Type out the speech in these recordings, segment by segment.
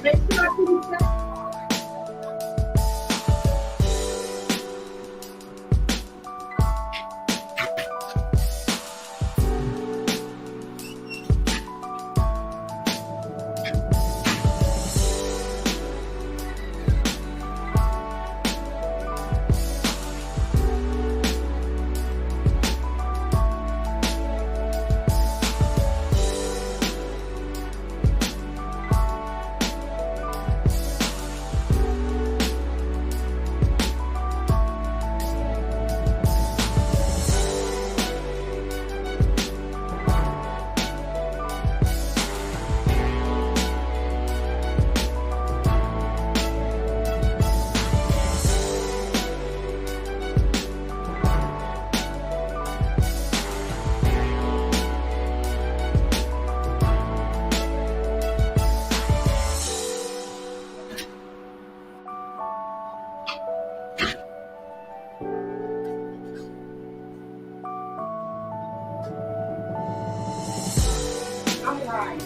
Make sure I do this. All right.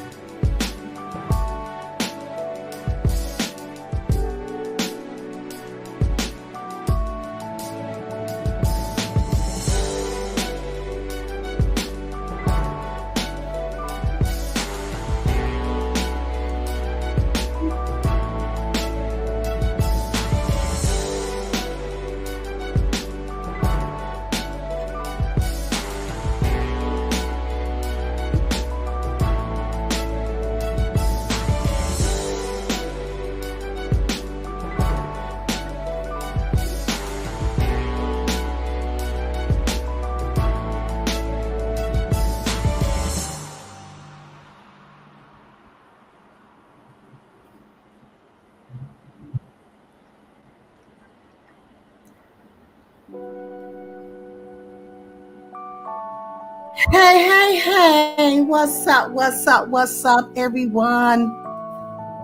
Hey, what's up, everyone?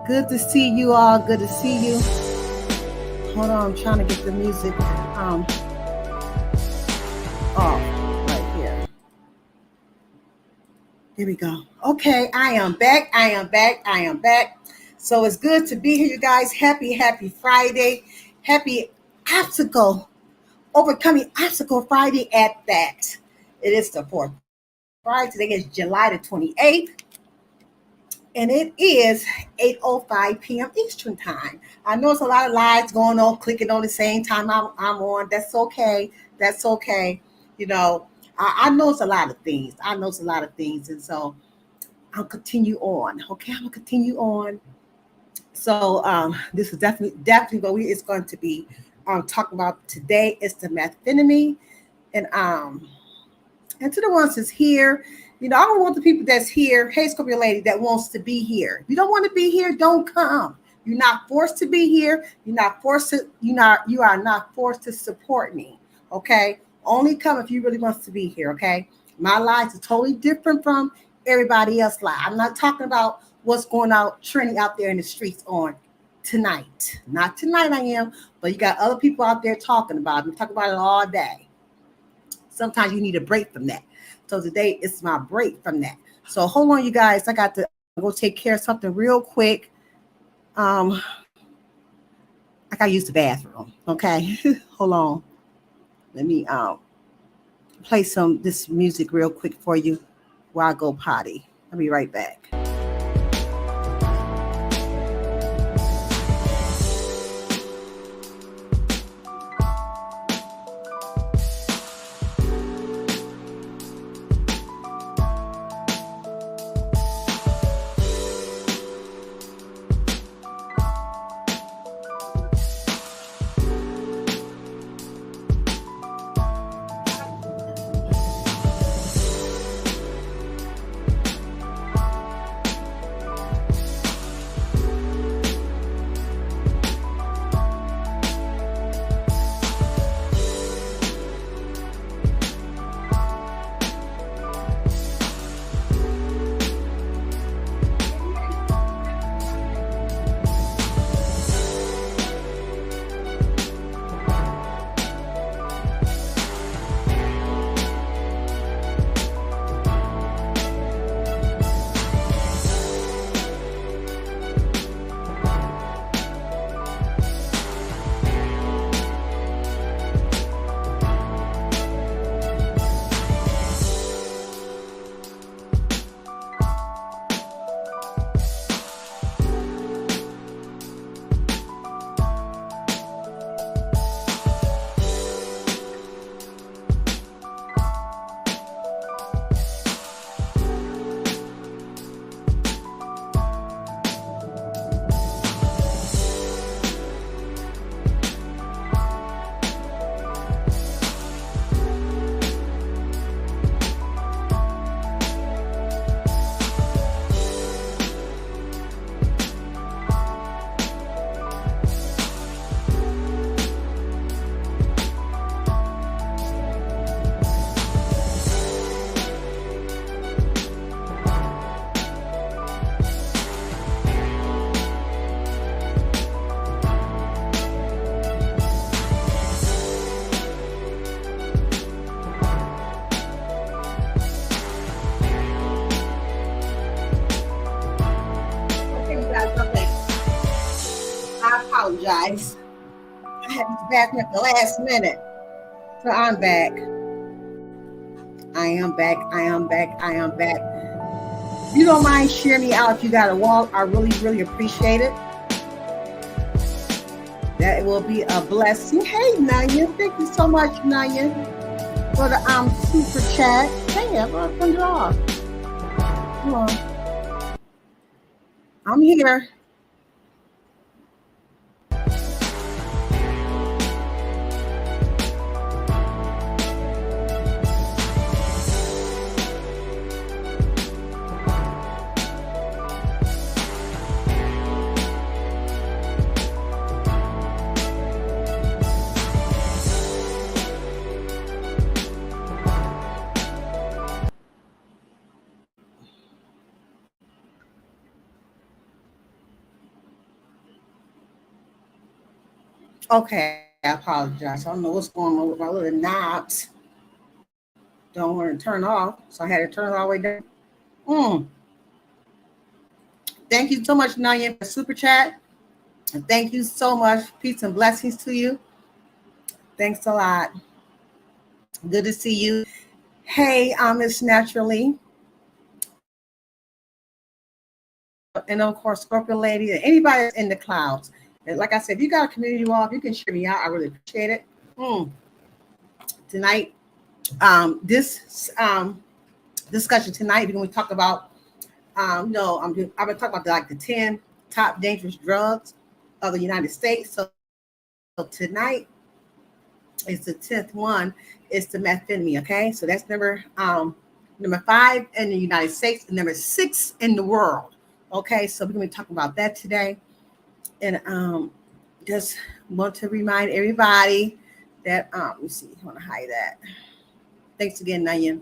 Good to see you all, good to see you. Hold on, I'm trying to get the music off right here. Here we go. Okay, I am back. So it's good to be here, you guys. Happy Friday. Happy Overcoming Obstacle Friday at that. It is the 4th Friday. Today is July the 28th. And it is 8:05 p.m. Eastern Time. I know it's a lot of lives going on, clicking on the same time I'm on. That's okay. You know, I know it's a lot of things. And so I'll continue on. Okay, I'm going to continue on. So this is definitely what it's going to be talking about today. Is the methamphetamine. And to the ones that's here, I don't want the people that's here, hey, Scorpio lady, that wants to be here. If you don't want to be here, don't come. You're not forced to be here. You are not forced to support me. Okay. Only come if you really want to be here. Okay. My lives are totally different from everybody else's life. I'm not talking about what's going out, trending out there in the streets on tonight. Not tonight I am, but you got other people out there talking about it. We talk about it all day. Sometimes you need a break from that. So today it's my break from that. So hold on, you guys. I got to go take care of something real quick. I gotta use the bathroom. Okay. Hold on. Let me play this music real quick for you while I go potty. I'll be right back. apologize. I had this bathroom at the last minute. So I'm back. I am back. I am back. I am back. If you don't mind sharing me out if you got a walk, I really, really appreciate it. That will be a blessing. Hey, Naya. Thank you so much, Naya, for the super chat. Hey, I'm going to turn it off. Come on. I'm here. Okay, I apologize. I don't know what's going on with my little knobs. Don't want to turn off, so I had to turn it all the way down. Thank you so much, Nanya, for super chat. And thank you so much. Peace and blessings to you. Thanks a lot. Good to see you. Hey, Miss Naturally. And of course, Scorpio Lady, and anybody that's in the clouds. And like I said, if you got a community wall, if you can share me out, I really appreciate it. Tonight, this discussion tonight, we're going to talk about, I've been talking about like the 10 top dangerous drugs of the United States. So tonight is the 10th one. It's the methamphetamine. Okay, so that's number 5 in the United States and number 6 in the world. Okay, so we're going to be talking about that today. And just want to remind everybody that, let me see, I want to hide that. Thanks again, Nayan,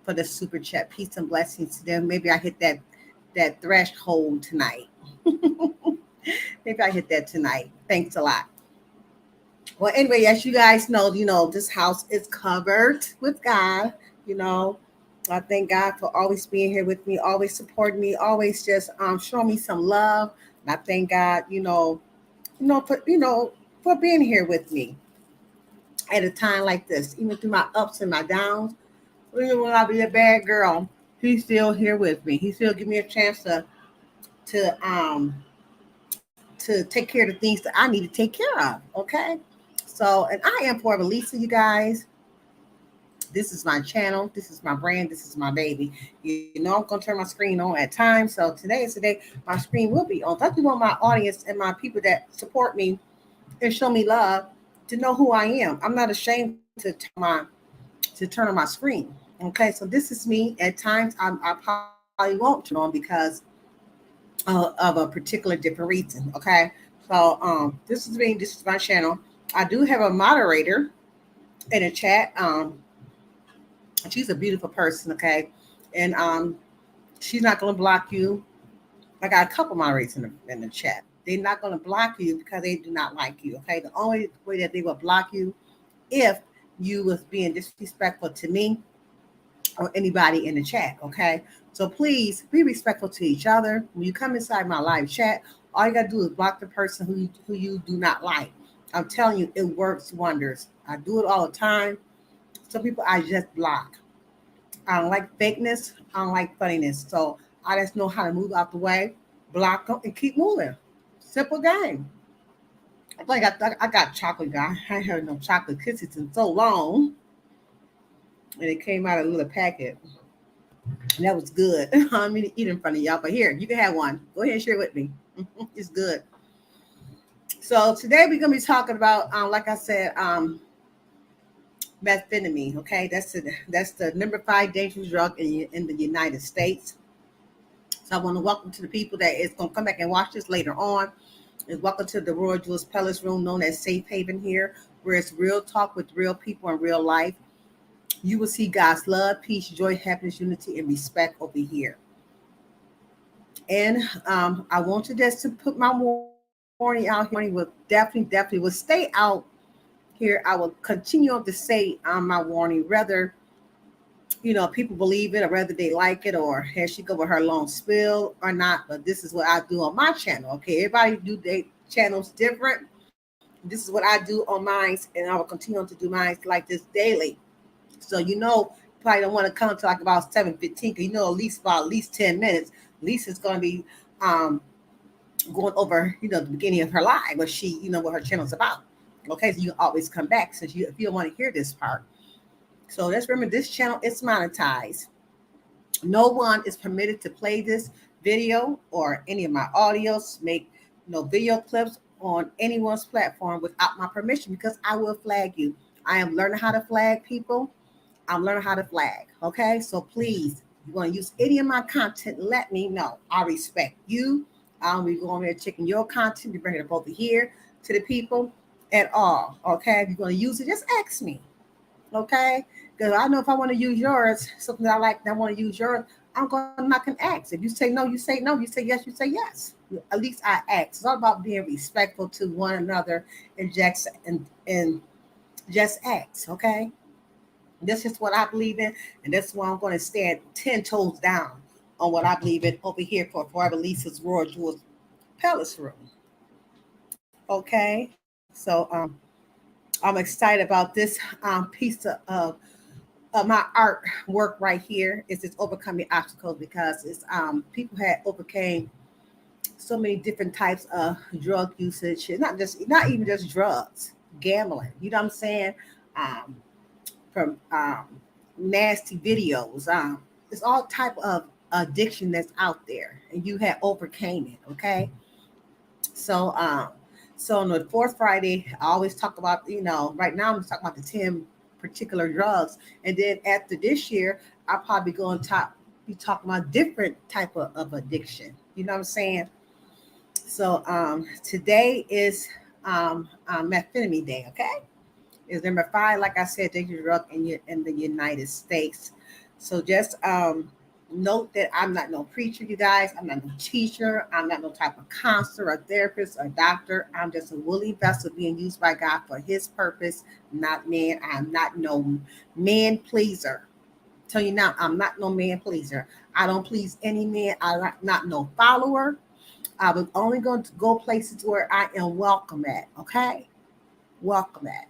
for the super chat. Peace and blessings to them. Maybe I hit that threshold tonight. Maybe I hit that tonight. Thanks a lot. Well, anyway, as you guys know, this house is covered with God. I thank God for always being here with me, always supporting me, always just showing me some love. And I thank God, for being here with me at a time like this, even through my ups and my downs. Even when I be a bad girl, he's still here with me. He still give me a chance to take care of the things that I need to take care of. Okay. So, and I am Forever Lisa, you guys. This is my channel. This is my brand. This is my baby. I'm going to turn my screen on at times. So today is the day my screen will be on. I just want my audience and my people that support me and show me love to know who I am. I'm not ashamed to turn on my screen. Okay, so this is me. At times, I probably won't turn on because of a particular different reason. Okay, so this is me. This is my channel. I do have a moderator in the chat. She's a beautiful person. Okay, and she's not going to block you. I got a couple moderators in the chat. They're not going to block you because they do not like you. Okay, the only way that they will block you if you was being disrespectful to me or anybody in the chat. Okay, so please be respectful to each other. When you come inside my live chat, all you got to do is block the person who you do not like. I'm telling you, it works wonders. I do it all the time. Some people I just block. I don't like fakeness. I don't like funniness. So I just know how to move out the way, block them, and keep moving. Simple game. I got chocolate, guy. I ain't had no chocolate kisses in so long. And it came out of a little packet. And that was good. I'm going to eat in front of y'all. But here, you can have one. Go ahead and share it with me. It's good. So today we're going to be talking about, like I said, methamphetamine. Okay, that's the number 5 dangerous drug in the United States. So I want to welcome to the people that is going to come back and watch this later on. And welcome to the Royal Jules Palace Room, known as Safe Haven here, where it's real talk with real people in real life. You will see God's love, peace, joy, happiness, unity, and respect over here. And I want to just to put my warning out here. Will definitely will stay out here. I will continue to say my warning, whether people believe it or whether they like it or here she go with her long spill or not. But this is what I do on my channel. Okay, everybody do their channels different. This is what I do on mine, and I will continue to do mine like this daily. So probably don't want to come to like about 7:15 because at least 10 minutes. Lisa's going to be um, going over the beginning of her live, what what her channel's about. Okay, so you can always come back since if you don't want to hear this part. So let's remember this channel is monetized. No one is permitted to play this video or any of my audios, make no video clips on anyone's platform without my permission because I will flag you. I am learning how to flag people. I'm learning how to flag. Okay. So please, if you want to use any of my content, let me know. I respect you. I'll be going there checking your content. You bring it up over here to the people at all. Okay. If you're going to use it, just ask me. Okay. Because I know if I want to use yours, something that I like, that I want to use yours, I'm going to knock and ask. If you say no, you say no. You say yes, you say yes. At least I ask. It's all about being respectful to one another and just ask. Okay. This is what I believe in, and that's why I'm going to stand 10 toes down on what I believe in over here for Forever Lisa's Royal Jewels Palace Room. Okay, so I'm excited about this piece of my artwork right here. Is this overcoming obstacles because it's people had overcame so many different types of drug usage. It's not even just drugs, gambling. You know what I'm saying? Um, from nasty videos. It's all type of addiction that's out there, and you have overcame it. Okay, so so on the fourth Friday, I always talk about right now I'm talking about the 10 particular drugs, and then after this year, I'll probably go on top be talking about different type of addiction. You know what I'm saying? So today is methamphetamine day. Okay, is number 5, like I said, dangerous drug in the United States. So just note that I'm not no preacher, you guys. I'm not no teacher. I'm not no type of counselor, or therapist, or doctor. I'm just a willing vessel being used by God for His purpose, not man. I'm not no man pleaser. Tell you now, I'm not no man pleaser. I don't please any man. I'm not no follower. I was only going to go places where I am welcome at. Okay, welcome at.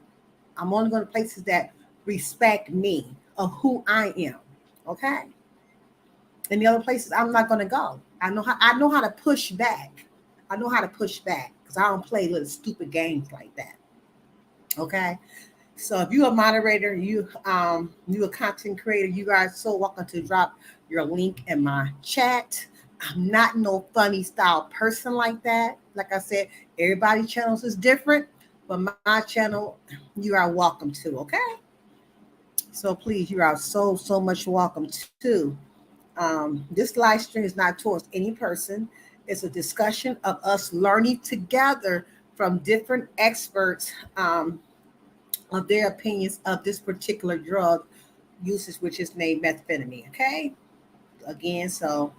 I'm only going to places that respect me of who I am. Okay. And the other places I'm not going to go. I know how to push back. I know how to push back because I don't play little stupid games like that. Okay. So if you're a moderator, you a content creator, you guys so welcome to drop your link in my chat. I'm not no funny style person like that. Like I said, everybody's channels is different, but my channel, you are welcome to. Okay. So please, you are so much welcome to. This live stream is not towards any person. It's a discussion of us learning together from different experts of their opinions of this particular drug usage, which is named methamphetamine. Okay. Again, so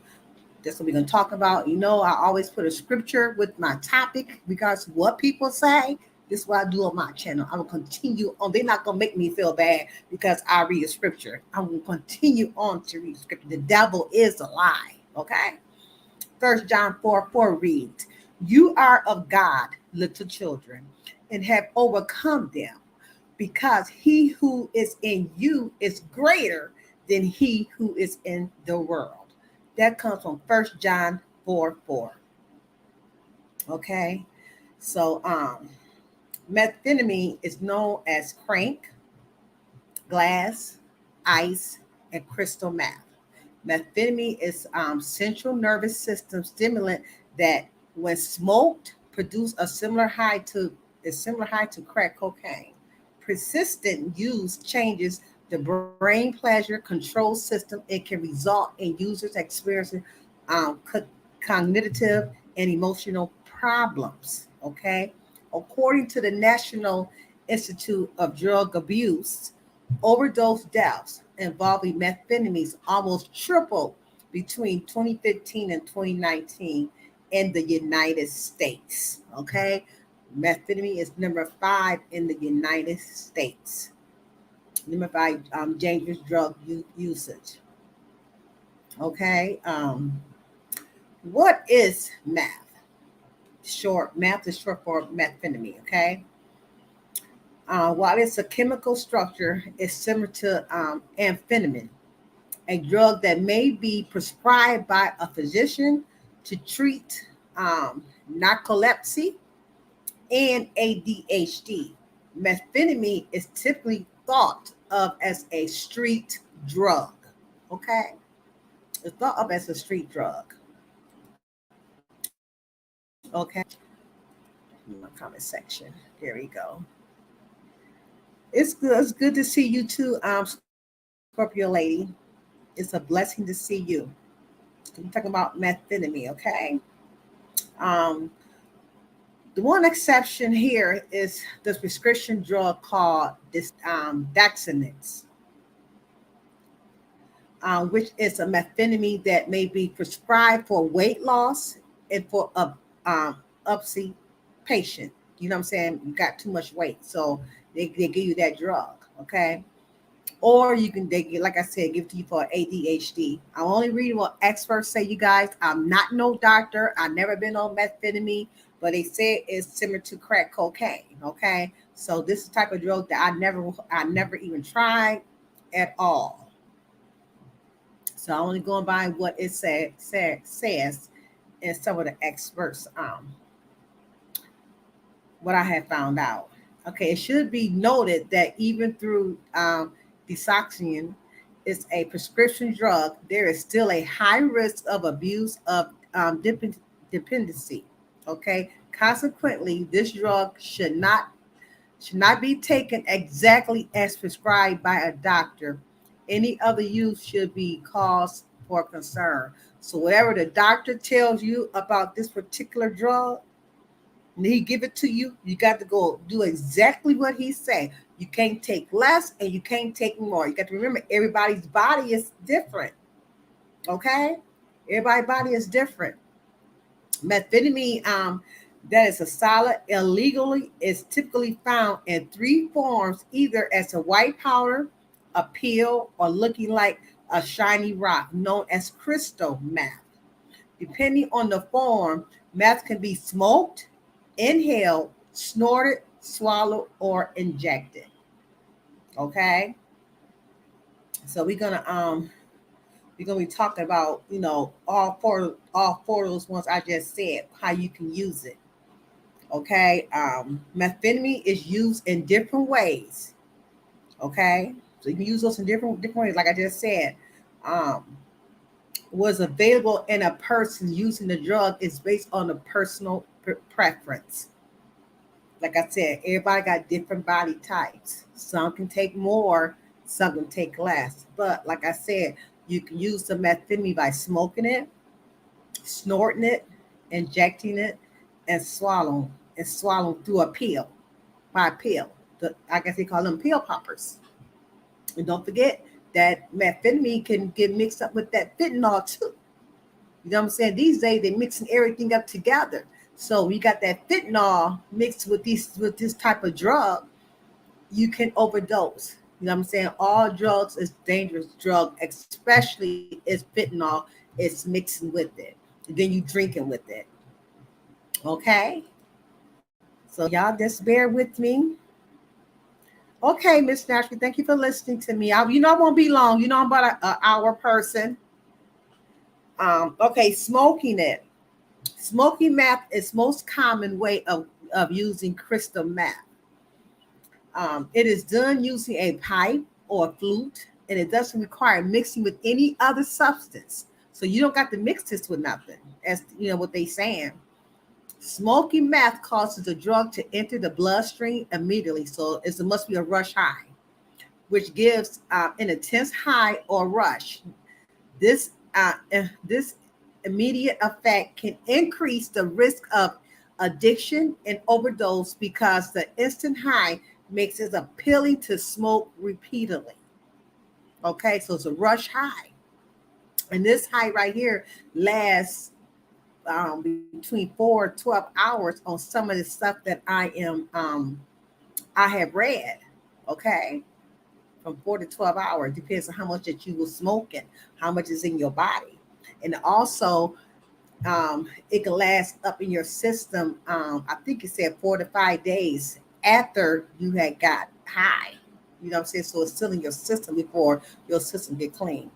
that's what we're going to talk about. I always put a scripture with my topic because what people say. This is what I do on my channel. I will continue on. They're not going to make me feel bad because I read a scripture. I will continue on to read scripture. The devil is a lie. Okay. 1 John 4:4 reads, "You are of God, little children, and have overcome them, because he who is in you is greater than he who is in the world." That comes from 1 John 4:4. Okay. So methamphetamine is known as crank, glass, ice, and crystal meth. Methamphetamine is central nervous system stimulant that, when smoked, produce a similar high to crack cocaine. Persistent use changes the brain pleasure control system. It can result in users experiencing cognitive and emotional problems. Okay, according to the National Institute of Drug Abuse, overdose deaths involving methamphetamines almost tripled between 2015 and 2019 in the United States. Okay, methamphetamine is number 5 in the United States. Number 5, dangerous drug usage. Okay, what is meth? Math is short for methamphetamine. Okay, While it's a chemical structure, it's similar to amphetamine, a drug that may be prescribed by a physician to treat narcolepsy and ADHD. Methamphetamine is typically thought of as a street drug. Okay, it's thought of as a street drug. Okay, in my comment section. There we go. It's good. It's good to see you too, Scorpio lady. It's a blessing to see you. I'm talking about methamphetamine. Okay. Um, the one exception here is the prescription drug called this Daxonix, which is a methamphetamine that may be prescribed for weight loss and for a upsy patient. You know what I'm saying? You got too much weight, so they give you that drug. Okay. Or you can, they like I said, give it to you for ADHD. I'm only reading what experts say, you guys. I'm not no doctor. I've never been on methamphetamine, but they say it's similar to crack cocaine. Okay, so this is the type of drug that I never even tried at all. So I'm only going by what it says, and some of the experts what I have found out. Okay, it should be noted that even through desoxying is a prescription drug, there is still a high risk of abuse of dependency. Okay, consequently, this drug should not be taken exactly as prescribed by a doctor. Any other use should be cause for concern. So whatever the doctor tells you about this particular drug, and he give it to you, you got to go do exactly what he say. You can't take less and you can't take more. You got to remember everybody's body is different. Okay, everybody's body is different. Methamphetamine, that is a solid illegally, is typically found in three forms, either as a white powder, a pill, or looking like a shiny rock known as crystal meth. Depending on the form, meth can be smoked, inhaled, snorted, swallowed, or injected. Okay. So we're gonna be talking about, all four of those ones I just said, how you can use it. Okay. Methamphetamine is used in different ways. Okay. So you can use those in different ways, like I just said. Um, was available in a person using the drug is based on a personal preference. Like I said, everybody got different body types. Some can take more, some can take less. But like I said, you can use the methamphetamine by smoking it, snorting it, injecting it, and swallow through a pill by pill. I guess they call them pill poppers. And don't forget that methamphetamine can get mixed up with that fentanyl too. You know what I'm saying? These days they're mixing everything up together. So you got that fentanyl mixed with this type of drug, you can overdose. You know what I'm saying? All drugs is dangerous drug, especially is fentanyl is mixing with it. And then you drinking with it. Okay? So y'all just bear with me. Okay, Miss Nashby, thank you for listening to me. I won't be long. I'm about an hour person. Okay, smoking it. Smoking meth is most common way of using crystal meth. It is done using a pipe or a flute, and it doesn't require mixing with any other substance. So you don't got to mix this with nothing. As you know what they saying. Smoking meth causes the drug to enter the bloodstream immediately. So it must be a rush high, which gives an intense high or rush. This immediate effect can increase the risk of addiction and overdose because the instant high makes it appealing to smoke repeatedly. Okay, so it's a rush high, and this high right here lasts between 4 to 12 hours on some of the stuff that I have read. Okay, from 4 to 12 hours depends on how much that you were smoking, how much is in your body, and also it can last up in your system. I think it said 4 to 5 days after you had got high. You know what I'm saying? So it's still in your system before your system get clean.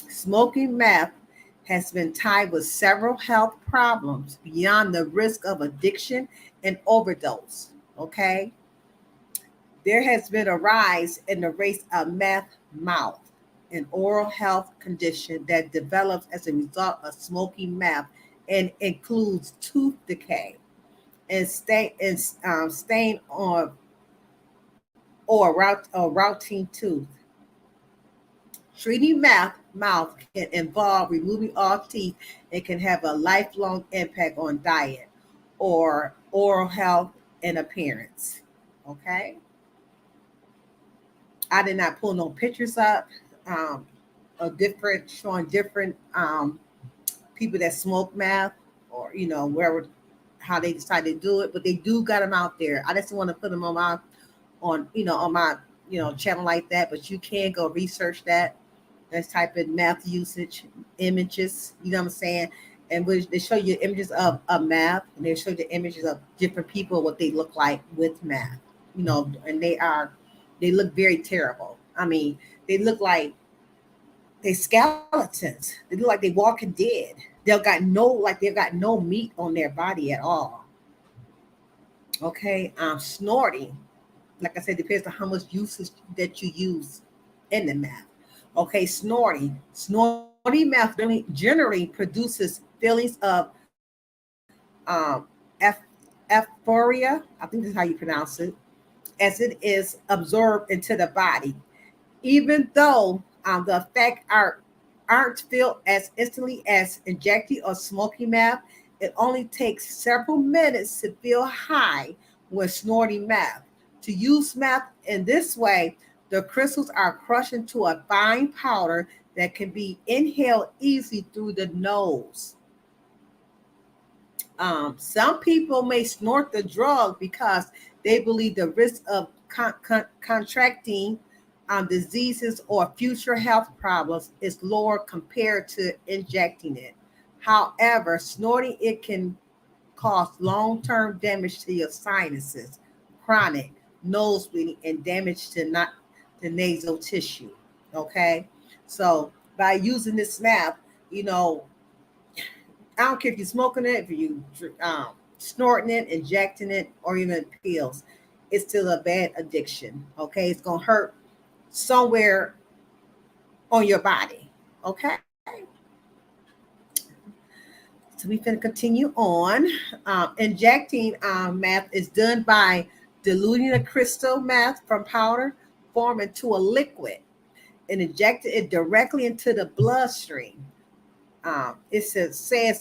Smoking meth has been tied with several health problems beyond the risk of addiction and overdose. Okay. There has been a rise in the rate of meth mouth, an oral health condition that develops as a result of smoking meth and includes tooth decay and stain on or routing tooth. Treating mouth can involve removing all teeth and can have a lifelong impact on diet or oral health and appearance. Okay. I did not pull no pictures up um, of different showing different people that smoke meth or wherever how they decided to do it, but they do got them out there. I just want to put them on my channel like that, but you can go research that. Let's type in math usage images, you know what I'm saying? And they show you images of math, and they show you the images of different people, what they look like with math, and they look very terrible. I mean, they look like they skeletons. They look like they walking dead. They've got no meat on their body at all. Okay, snorting, like I said, depends on how much usage that you use in the math. Okay, snorting math generally produces feelings of um, euphoria. I think that's how you pronounce it, as it is absorbed into the body. Even though the effect aren't felt as instantly as injecting or smoking meth, it only takes several minutes to feel high when snorting meth. To use meth in this way, the crystals are crushed into a fine powder that can be inhaled easily through the nose. Some people may snort the drug because they believe the risk of contracting diseases or future health problems is lower compared to injecting it. However, snorting it can cause long-term damage to your sinuses, chronic nose bleeding, and damage to not the nasal tissue. Okay, so by using this map, you know, I don't care if you're smoking it, if you snorting it, injecting it, or even pills. It's still a bad addiction. Okay, it's gonna hurt somewhere on your body. Okay, so we can continue on. Injecting meth is done by diluting a crystal meth from powder form into a liquid and injecting it directly into the bloodstream. Says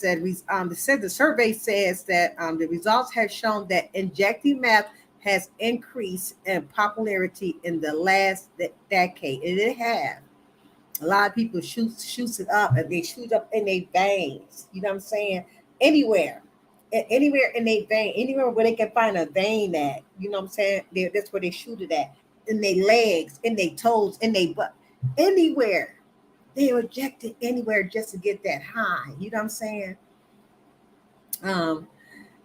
that the survey says that the results have shown that injecting meth has increased in popularity in the last decade, and it has. A lot of people shoots it up, and they shoot up in their veins. You know what I'm saying? Anywhere, anywhere in their vein, anywhere where they can find a vein at. You know what I'm saying? That's where they shoot it at. In their legs, in their toes, in their butt, anywhere. They inject it anywhere just to get that high. You know what I'm saying? Um,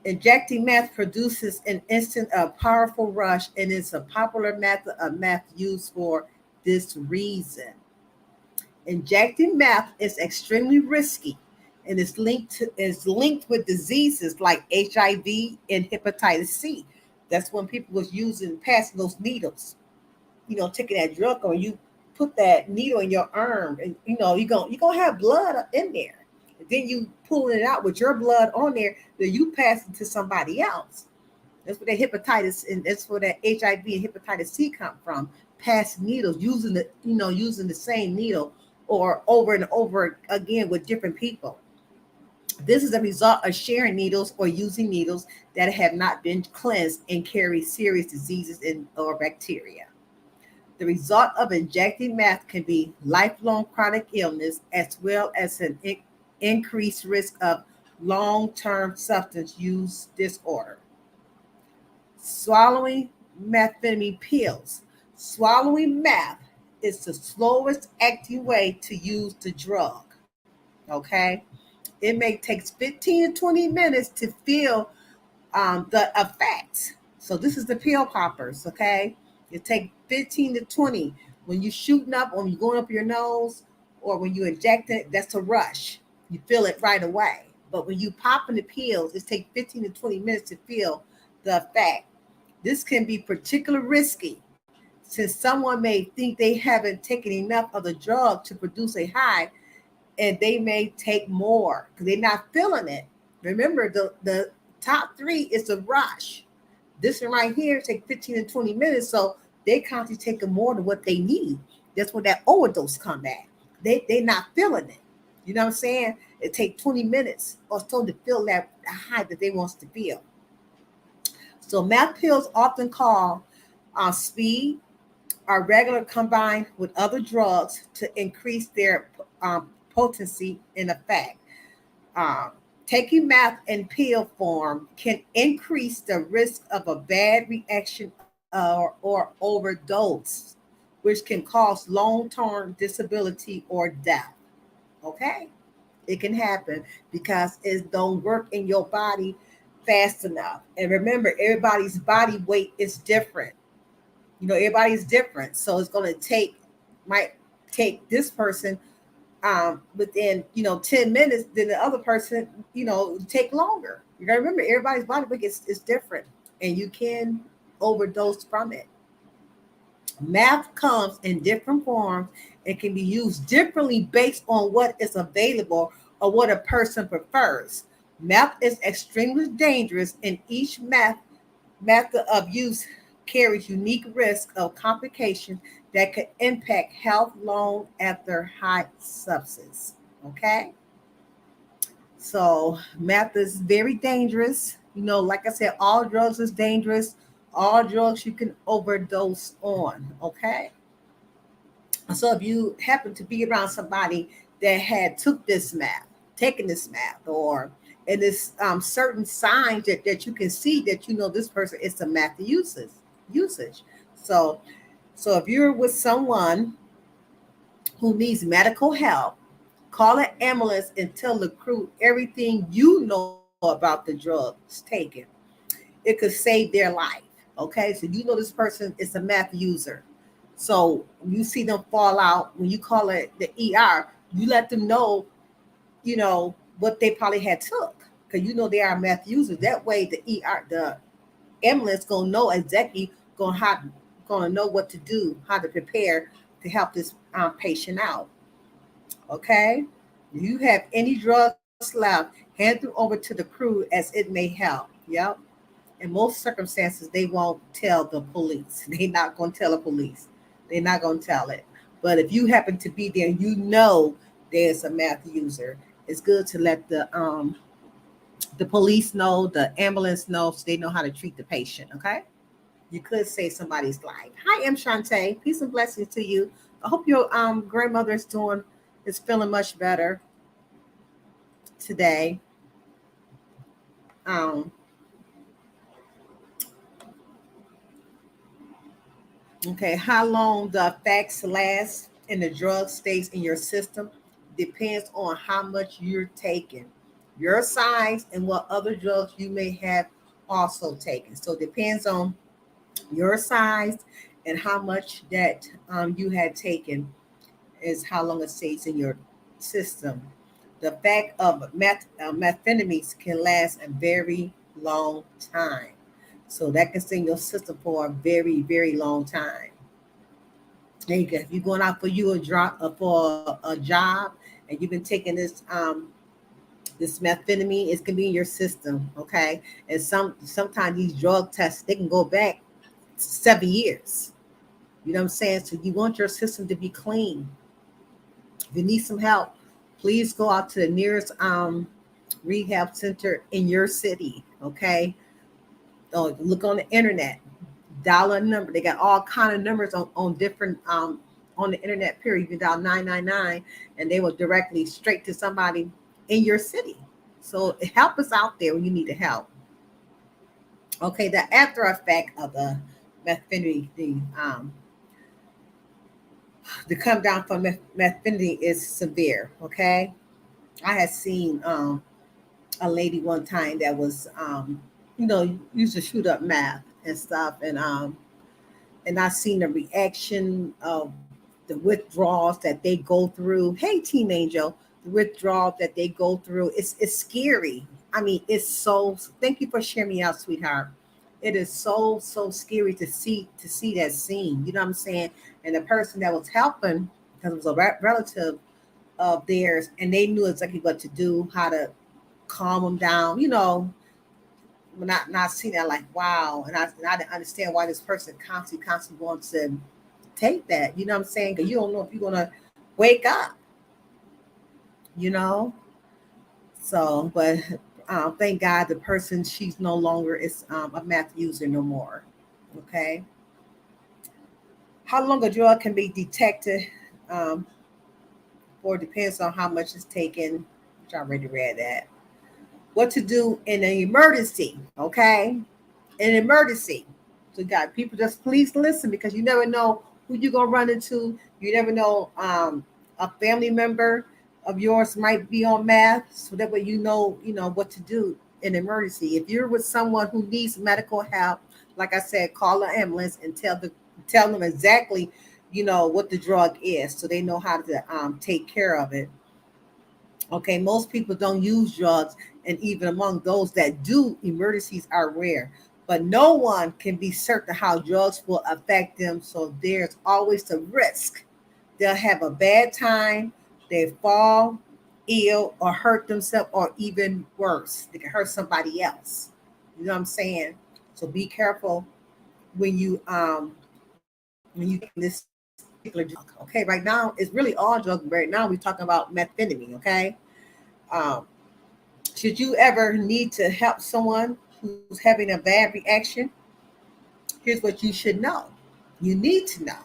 Injecting meth produces an instant, powerful rush, and it's a popular method of meth used for this reason. Injecting meth is extremely risky and is linked with diseases like HIV and hepatitis C. That's when people was passing those needles, taking that drug, or you put that needle in your arm, and you're gonna have blood in there. And then you pulling it out with your blood on there, then you pass it to somebody else. That's where the hepatitis and that's where that HIV and hepatitis C come from. Passing needles, using the same needle or over and over again with different people. This is a result of sharing needles or using needles that have not been cleansed and carry serious diseases or bacteria. The result of injecting meth can be lifelong chronic illness as well as an increased risk of long-term substance use disorder. Swallowing methamphetamine pills. Swallowing meth is the slowest acting way to use the drug. Okay, it may take 15 to 20 minutes to feel the effects. So this is the pill poppers, okay? It take 15 to 20. When you shooting up, when you going up your nose, or when you inject it, that's a rush. You feel it right away. But when you popping the pills, it takes 15 to 20 minutes to feel the effect. This can be particularly risky since someone may think they haven't taken enough of the drug to produce a high, and they may take more because they're not feeling it. Remember, the top three is the rush. This one right here take 15 to 20 minutes, so they constantly taking more than what they need. That's where that overdose come at. They not feeling it. You know what I'm saying? It take 20 minutes or so to feel that high that they wants to feel. So meth pills often call speed are regular combined with other drugs to increase their potency and effect. Um, Taking meth in pill form can increase the risk of a bad reaction or overdose, which can cause long-term disability or death. Okay, it can happen because it don't work in your body fast enough. And remember, everybody's body weight is different. Everybody's different, so it's going to might take this person within 10 minutes, then the other person take longer. You got to remember, everybody's body weight is different, and you can overdose from it. Math comes in different forms and can be used differently based on what is available or what a person prefers. Math is extremely dangerous, and each method of use carries unique risk of complications that could impact health long after high substance. Okay, so meth is very dangerous. Like I said, all drugs is dangerous. All drugs you can overdose on. Okay, so if you happen to be around somebody that had took this meth, taken this meth, or and there's certain signs that you can see that this person is a meth usage. So if you're with someone who needs medical help, call an ambulance and tell the crew everything you know about the drugs taken. It could save their life. Okay, so this person is a meth user. So you see them fall out when you call it the ER, you let them know, what they probably had took. Because they are meth users. That way the ambulance gonna know exactly gonna know what to do, how to prepare to help this patient out. Okay, if you have any drugs left, hand them over to the crew as it may help. Yep. In most circumstances, they won't tell the police. They're not gonna tell the police. They're not gonna tell it. But if you happen to be there, there's a meth user. It's good to let the police know, the ambulance know, so they know how to treat the patient. Okay. You could save somebody's life. Hi, M. Shantae. Peace and blessings to you. I hope your grandmother is feeling much better today. Um, okay, how long the effects last and the drug stays in your system depends on how much you're taking, your size, and what other drugs you may have also taken. So it depends on your size and how much that you had taken is how long it stays in your system. The fact of methamphetamines can last a very long time. So that can stay in your system for a very, very long time. There you go. If you're going out for you a drop for a job and you've been taking this methamphetamine, it's gonna be in your system, okay? And sometimes these drug tests they can go back 7 years. You know what I'm saying? So you want your system to be clean. If you need some help, please go out to the nearest rehab center in your city. Okay. Oh, look on the internet, dial a number. They got all kind of numbers on different on the internet. Period. You can dial 999, and they will directly straight to somebody in your city. So help us out there when you need the help. Okay. The after effect of the methamphetamine, the come down from methamphetamine is severe. Okay. I had seen a lady one time that was, used to shoot up meth. and stuff. And I seen the reaction of the withdrawals that they go through. Hey, Teen Angel, the withdrawal that they go through. It's scary. I mean, it's so. Thank you for sharing me out, sweetheart. It is so scary to see that scene. You know what I'm saying? And the person that was helping, because it was a relative of theirs, and they knew exactly what to do, how to calm them down. You know, when not seeing that, like, wow. And I didn't understand why this person constantly wants to take that. You know what I'm saying? Because you don't know if you're gonna wake up. You know. So, but thank God the person, she's no longer is a meth user no more. Okay. How long a drug can be detected um, for depends on how much is taken, which I already read that. What to do in an emergency? Okay, an emergency. So, God, people, just please listen, because you never know who you're gonna run into. You never know. A family member of yours might be on meth, so that way you know what to do in emergency. If you're with someone who needs medical help, like I said, call an ambulance and tell them exactly, what the drug is, so they know how to take care of it. Okay, most people don't use drugs, and even among those that do, emergencies are rare. But no one can be certain how drugs will affect them, so there's always a risk. They'll have a bad time, they fall ill or hurt themselves, or even worse, they can hurt somebody else. You know what I'm saying? So be careful when you this particular drug. Okay, right now it's really all drugs. Right now we're talking about methamphetamine. Okay. Um, Should you ever need to help someone who's having a bad reaction, here's what you should know. You need to know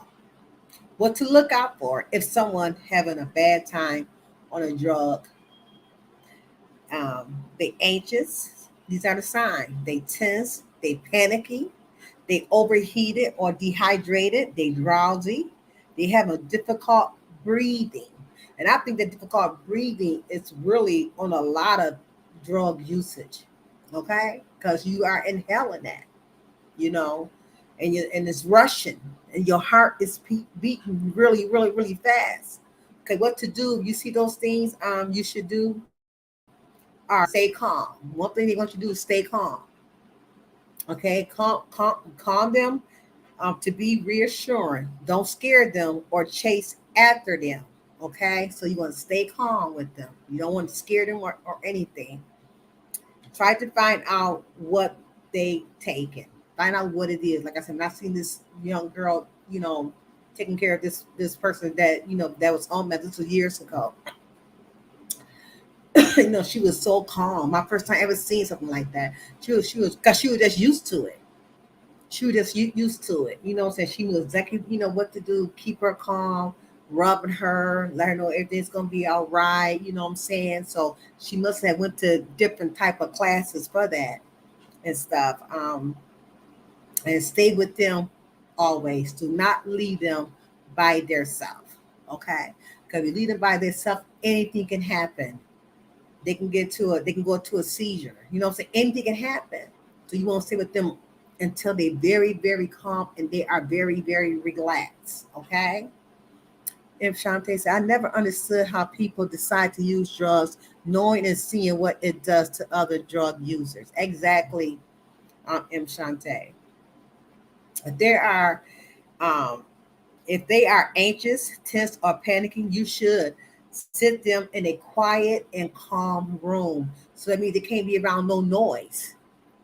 what to look out for if someone having a bad time on a drug. They anxious. These are the signs. They tense. They panicky. They overheated or dehydrated. They drowsy. They have a difficult breathing. And I think that difficult breathing is really on a lot of drug usage. Okay? Because you are inhaling that, you know, and it's rushing, and your heart is beating really fast. Okay, what to do? You see those things you should do are stay calm. One thing they want you to do is stay calm. Okay, calm them to be reassuring. Don't scare them or chase after them. Okay, so you want to stay calm with them. You don't want to scare them or anything. Try to find out what they taken. Find out what it is. Like I said, I've seen this young girl, taking care of this person that that was on meth. This was years ago. She was so calm. My first time ever seeing something like that. She was because she was just used to it. She was just used to it. You know what I'm saying? She knew exactly, what to do, keep her calm, rubbing her, let her know everything's gonna be all right, you know what I'm saying? So she must have went to different type of classes for that and stuff. And stay with them always. Do not leave them by themselves. Okay? Because if you leave them by themselves, anything can happen. They can go to a seizure. You know what I'm saying? Anything can happen. So you won't stay with them until they're very calm and they are very relaxed. Okay. And Shante said, I never understood how people decide to use drugs knowing and seeing what it does to other drug users. Exactly, M. Shante. There are um, if they are anxious, tense, or panicking, you should sit them in a quiet and calm room. So that means they can't be around no noise.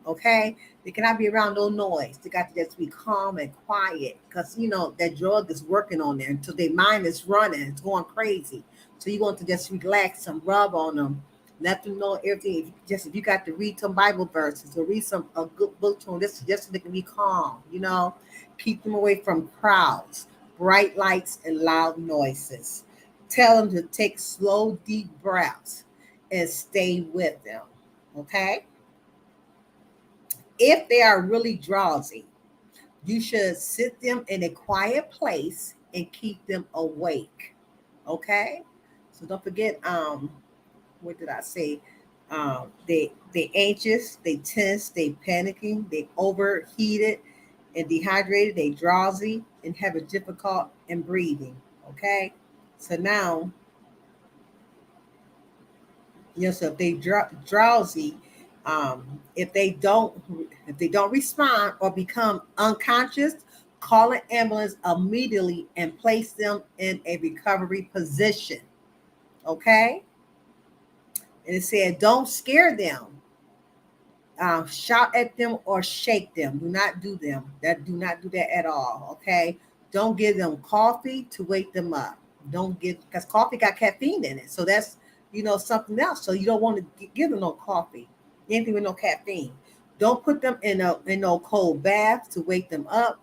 Okay? They cannot be around no noise. They got to just be calm and quiet because, that drug is working on them until their mind is running. It's going crazy. So you want to just relax and rub on them. Let them know everything. If you got to read some Bible verses or read some a good book to them, just so they can be calm. Keep them away from crowds, bright lights, and loud noises. Tell them to take slow, deep breaths and stay with them. Okay? If they are really drowsy, you should sit them in a quiet place and keep them awake. Okay? So don't forget, what did I say? They anxious, they tense, they panicking, they overheated and dehydrated, they drowsy and have a difficult in breathing. Okay, so now, so if they drowsy, if they don't respond or become unconscious, call an ambulance immediately and place them in a recovery position. Okay, and it said don't scare them, shout at them or shake them. Do not do them. Do not do that at all. Okay. Don't give them coffee to wake them up. Don't give, because coffee got caffeine in it. So that's something else. So you don't want to give them no coffee, anything with no caffeine. Don't put them in no cold bath to wake them up.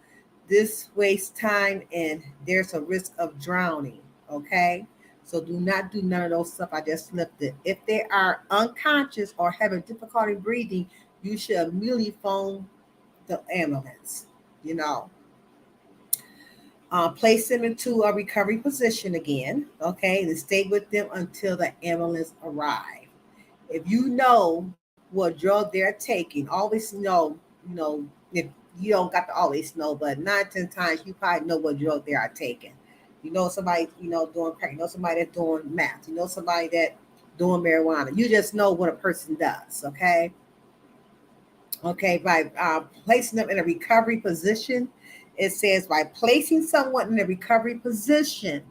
This wastes time and there's a risk of drowning. Okay. So do not do none of those stuff I just listed. If they are unconscious or having difficulty breathing, you should immediately phone the ambulance. You know, place them into a recovery position again, okay, and stay with them until the ambulance arrives. If you know what drug they're taking, always if you don't got to always know, but 9, 10 times you probably know what drug they are taking. You know somebody, doing crack. You know somebody that's doing meth. You know somebody that doing marijuana. You just know what a person does, okay? Okay, by placing them in a recovery position, it says by placing someone in a recovery position,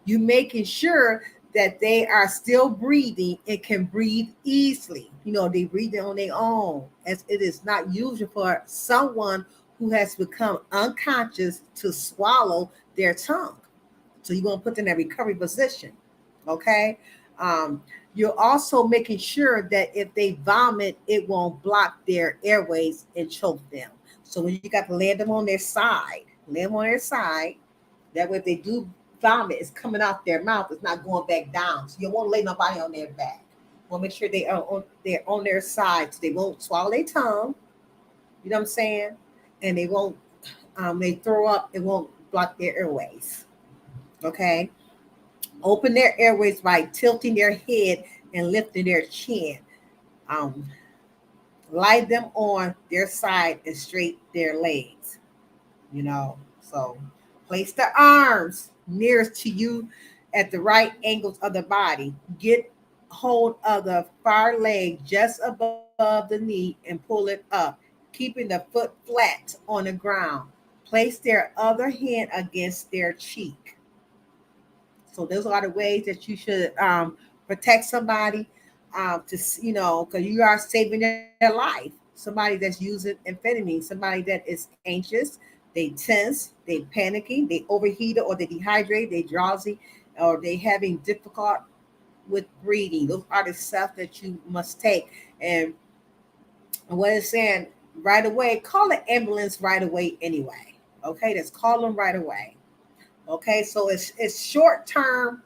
you making sure that they are still breathing and can breathe easily. They breathe on their own, as it is not usual for someone who has become unconscious to swallow their tongue. So you're going to put them in a recovery position. Okay. Um, you're also making sure that if they vomit, it won't block their airways and choke them. So when you got to land them on their side, land them on their side. That way, if they do vomit, it's coming out their mouth. It's not going back down. So you won't lay nobody on their back. You want to make sure they're on their side so they won't swallow their tongue. You know what I'm saying? And they won't. They throw up. It won't block their airways. Okay. Open their airways by tilting their head and lifting their chin. Um, Lie them on their side and straight their legs. So place the arms nearest to you at the right angles of the body. Get hold of the far leg just above the knee and pull it up, keeping the foot flat on the ground. Place their other hand against their cheek. So those are the ways that you should protect somebody, because you are saving their life. Somebody that's using amphetamine, somebody that is anxious, they tense, they panicking, they overheated or they dehydrated, they drowsy, or they having difficult with breathing. Those are the stuff that you must take. And what it's saying, right away, call the ambulance right away anyway. Okay, that's call them right away. Okay, so it's short term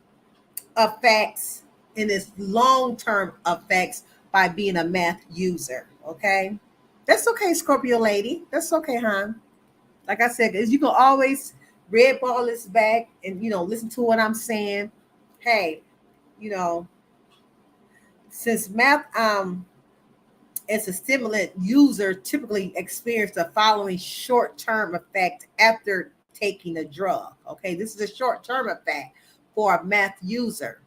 effects and its long-term effects by being a meth user. Okay. That's okay, Scorpio lady. That's okay, hon. Like I said, because you can always red ball this back and listen to what I'm saying. Hey, you know, since meth as a stimulant, user typically experience the following short-term effect after taking the drug. Okay, this is a short-term effect for a meth user.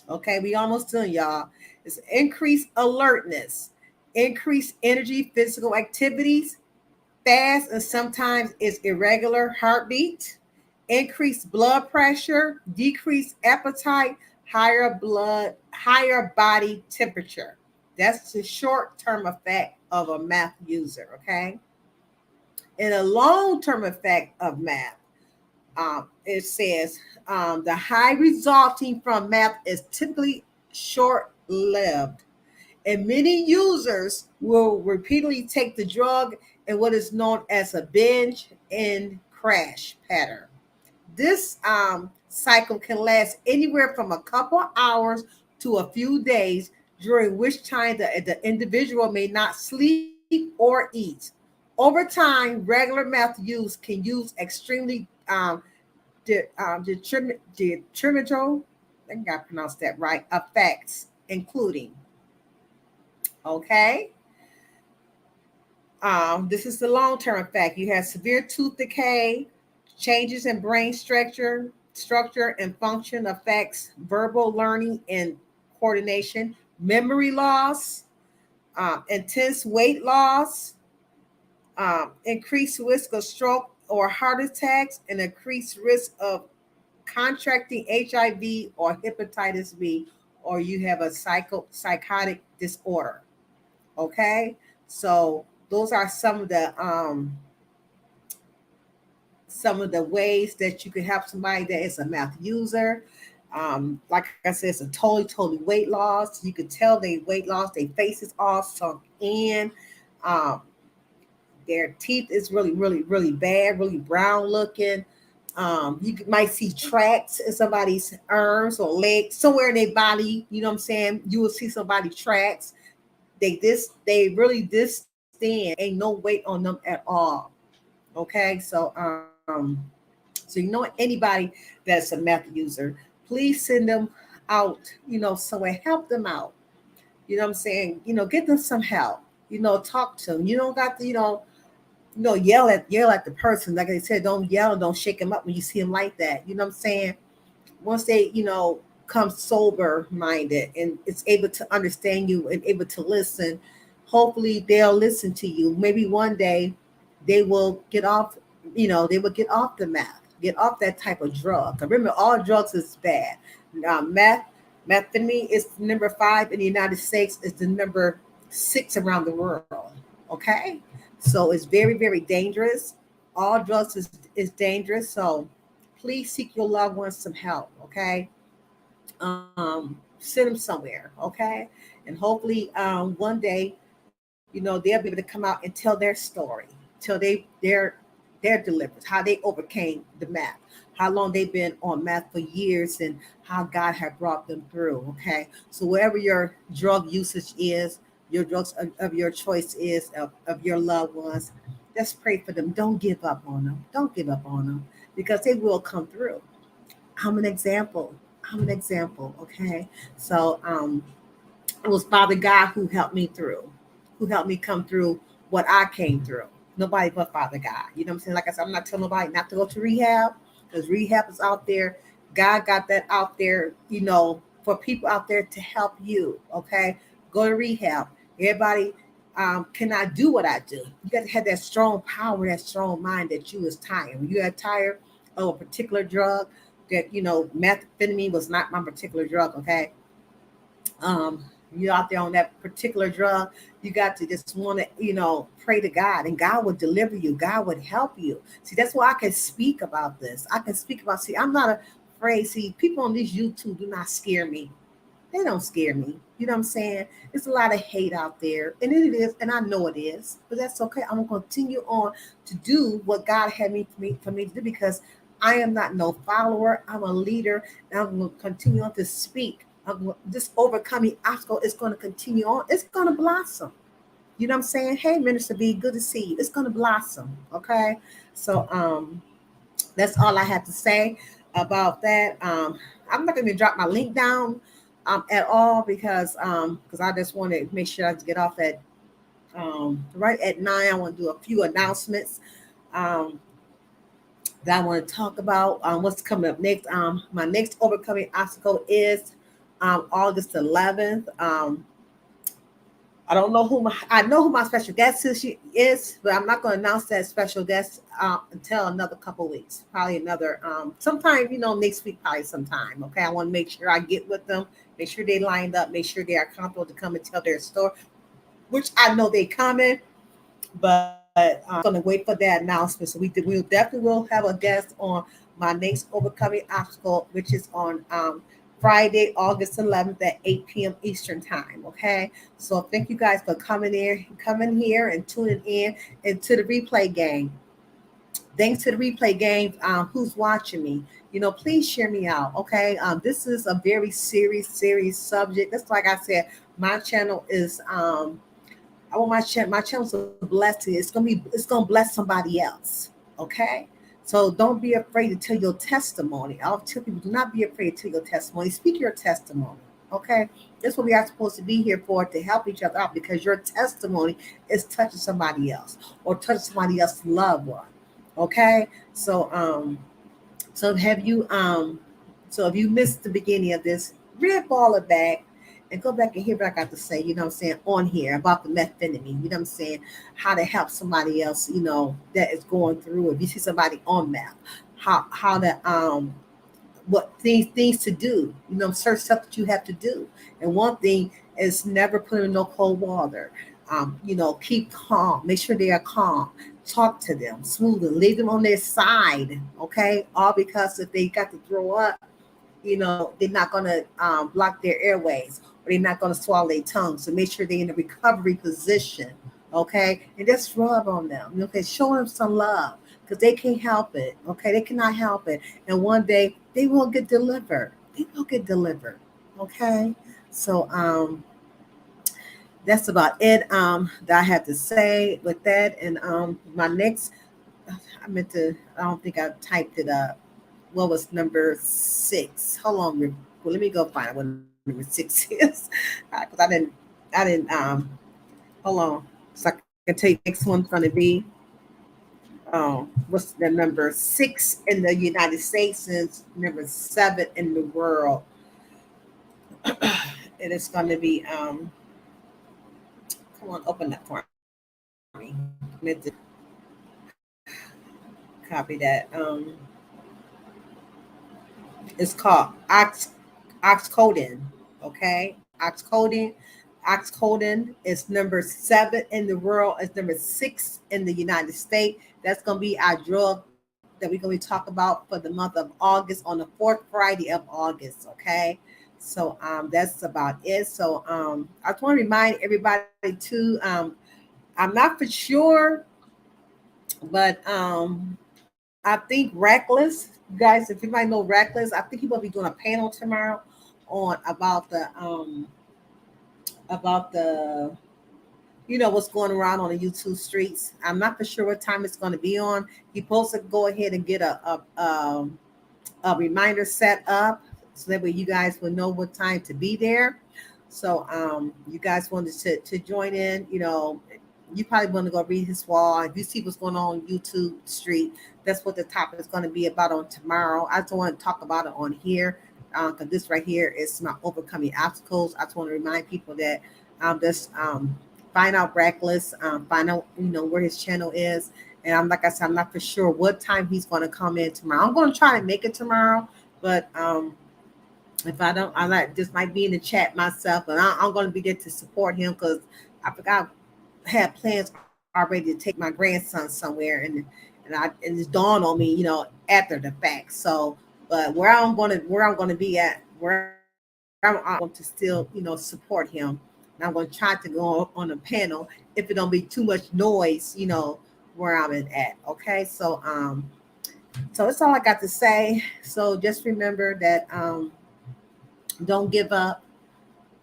Okay, we almost done, y'all. It's increased alertness, increased energy, physical activities, fast and sometimes it's irregular heartbeat, increased blood pressure, decreased appetite, higher body temperature. That's the short-term effect of a meth user, okay? And a long-term effect of meth, it says the high resulting from meth is typically short-lived, and many users will repeatedly take the drug in what is known as a binge and crash pattern. This cycle can last anywhere from a couple of hours to a few days, during which time the individual may not sleep or eat. Over time, regular meth use can use extremely detrimental, I think I pronounced that right, effects, including Okay. This is the long-term effect. You have severe tooth decay, changes in brain structure and function affects verbal learning and coordination, memory loss, intense weight loss, increased risk of stroke or heart attacks, and increased risk of contracting HIV or hepatitis B, or you have a psychotic disorder. Okay, so those are some of the ways that you can help somebody that is a meth user. Like I said, it's a totally weight loss. You can tell they weight loss, their face is all sunk in. Um, their teeth is really bad, really brown looking. Might see tracks in somebody's arms or legs, somewhere in their body. You know what I'm saying? You will see somebody tracks. They really distend. Ain't no weight on them at all. Okay, so anybody that's a meth user, please send them out, somewhere, help them out. You know what I'm saying? Get them some help. Talk to them. You don't got to, yell at the person. Like I said, don't yell and don't shake them up when you see them like that. You know what I'm saying? Once they, come sober minded and it's able to understand you and able to listen, hopefully they'll listen to you. Maybe one day they will get off, they will get off the meth, get off that type of drug. Remember, all drugs is bad. Methamphetamine is number 5 in the United States. It's the number 6 around the world. Okay, so it's very dangerous. All drugs is dangerous. So please seek your loved ones some help. Okay, send them somewhere. Okay, and hopefully one day they'll be able to come out and tell their story, tell their deliverance, how they overcame the meth, how long they've been on meth for years, and how God had brought them through. Okay, so wherever your drug usage is, your drugs of your choice is, of your loved ones, just pray for them. Don't give up on them. Don't give up on them, because they will come through. I'm an example. I'm an example. Okay, so it was Father God who helped me through, who helped me come through what I came through. Nobody but Father God. You know what I'm saying? Like I said, I'm not telling nobody not to go to rehab, because rehab is out there. God got that out there, for people out there to help you. Okay, go to rehab. Everybody cannot do what I do. You got to have that strong power, that strong mind that you is tired. When you are tired of a particular drug, that methamphetamine was not my particular drug. Okay, um, you're out there on that particular drug, you got to just want to, pray to God, and God would deliver you. God would help you. See, that's why I can speak about this. I can speak about, see, I'm not afraid. See, people on this YouTube do not scare me. They don't scare me. You know what I'm saying? There's a lot of hate out there, and it is, and I know it is, but that's okay. I'm gonna continue on to do what God had for me to do, because I am not no follower. I'm a leader, and I'm gonna continue on to speak. This overcoming obstacle is going to continue on. It's going to blossom. You know what I'm saying? Hey, Minister B, good to see you. It's going to blossom. Okay, so that's all I have to say about that. I'm not going to drop my link down at all, because I just want to make sure I get off at right at 9. I want to do a few announcements um, that I want to talk about. What's coming up next? My next overcoming obstacle is August 11th. I don't know I know who my special guest is, but I'm not going to announce that special guest until another couple weeks, probably another sometime, next week, probably sometime. Okay, I want to make sure I get with them, make sure they lined up, make sure they are comfortable to come and tell their story, which I know they coming, but I'm going to wait for that announcement. So we definitely will have a guest on my next overcoming obstacle, which is on Friday, August 11th at 8 p.m. Eastern time. Okay, so thank you guys for coming here and tuning in into the replay game. Thanks to the replay game. Who's watching me? Please share me out. Okay, this is a very serious subject. That's like I said, my channel is I want my channel's a blessing. It's gonna bless somebody else. Okay. So don't be afraid to tell your testimony. I'll tell people, do not be afraid to tell your testimony. Speak your testimony. Okay. That's what we are supposed to be here for, to help each other out, because your testimony is touching somebody else or touching somebody else's loved one. Okay. So have you so if you missed the beginning of this, ball it back and go back and hear what I got to say, you know what I'm saying, on here about the methamphetamine, you know what I'm saying, how to help somebody else, that is going through. If you see somebody on meth, how to what things to do, certain stuff that you have to do. And one thing is never put in no cold water. Keep calm, make sure they are calm, talk to them smoothly, leave them on their side, okay? All because if they got to throw up, they're not going to block their airways, or they're not going to swallow their tongue. So make sure they're in a recovery position, okay? And just rub on them, okay? Show them some love, because they can't help it, okay? They cannot help it. And one day they will get delivered. They will get delivered, okay? So that's about it that I have to say with that. And my next, I don't think I typed it up. What was number 6? Hold on, well, let me go find what number 6 is, because I didn't hold on, so I can tell you next one's going to be what's the number 6 in the United States and number 7 in the world. And it's going to be come on, open that for me. Copy that. It's called oxcodone. Okay, oxcodone is number 7 in the world. It's number 6 in the United States. That's going to be our drug that we're going to talk about for the month of August, on the 4th Friday of August. Okay, so that's about it. So I just want to remind everybody too. I'm not for sure, but I think Reckless, you guys, if you might know Reckless, I think he will be doing a panel tomorrow on about the what's going around on the YouTube streets. I'm not for sure what time it's going to be on. You're supposed to go ahead and get a reminder set up, so that way you guys will know what time to be there. So you guys wanted to join in, you probably want to go read his wall. If you see what's going on YouTube street, that's what the topic is going to be about on tomorrow. I just want to talk about it on here, because this right here is my overcoming obstacles. I just want to remind people that just find out Reckless, find out where his channel is. And I'm, like I said, I'm not for sure what time he's going to come in tomorrow. I'm going to try to make it tomorrow, but if I don't, just might be in the chat myself, but I'm going to be there to support him, because I forgot had plans already to take my grandson somewhere, and it's dawned on me, after the fact. So, but where I'm going to be at, where I'm going to still, support him. And I'm going to try to go on a panel if it don't be too much noise, where I'm at. Okay, so that's all I got to say. So just remember that don't give up.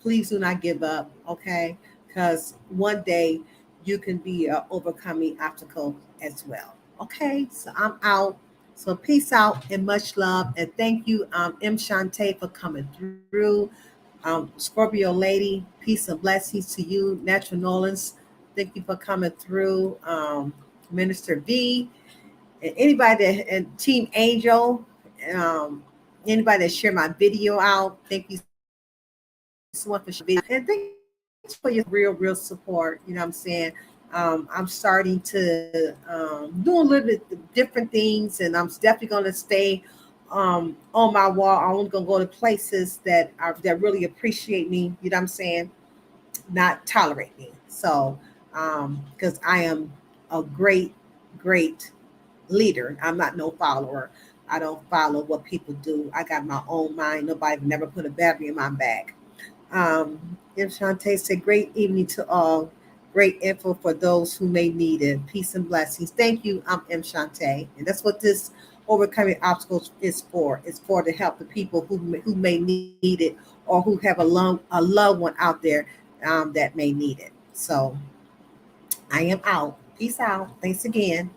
Please do not give up. Okay, because one day you can be overcoming obstacles as well. Okay, so I'm out. So peace out and much love. And thank you, M. Shantae, for coming through. Scorpio Lady, peace and blessings to you. Natural Nolans, thank you for coming through. Minister V, and anybody that, and Team Angel, um, anybody that shared my video out, thank you so much for sharing my video. And thanks for your real support. You know what I'm saying? I'm starting to do a little bit different things, and I'm definitely going to stay on my wall. I'm only going to go to places that really appreciate me. You know what I'm saying? Not tolerate me. So, because I am a great leader. I'm not no follower. I don't follow what people do. I got my own mind. Nobody never put a battery in my back. M. Shantae said, great evening to all. Great info for those who may need it. Peace and blessings. Thank you, M. Shantae. And that's what this overcoming obstacles is for. It's for to help the people who may need it, or who have a loved one out there that may need it. So I am out. Peace out. Thanks again.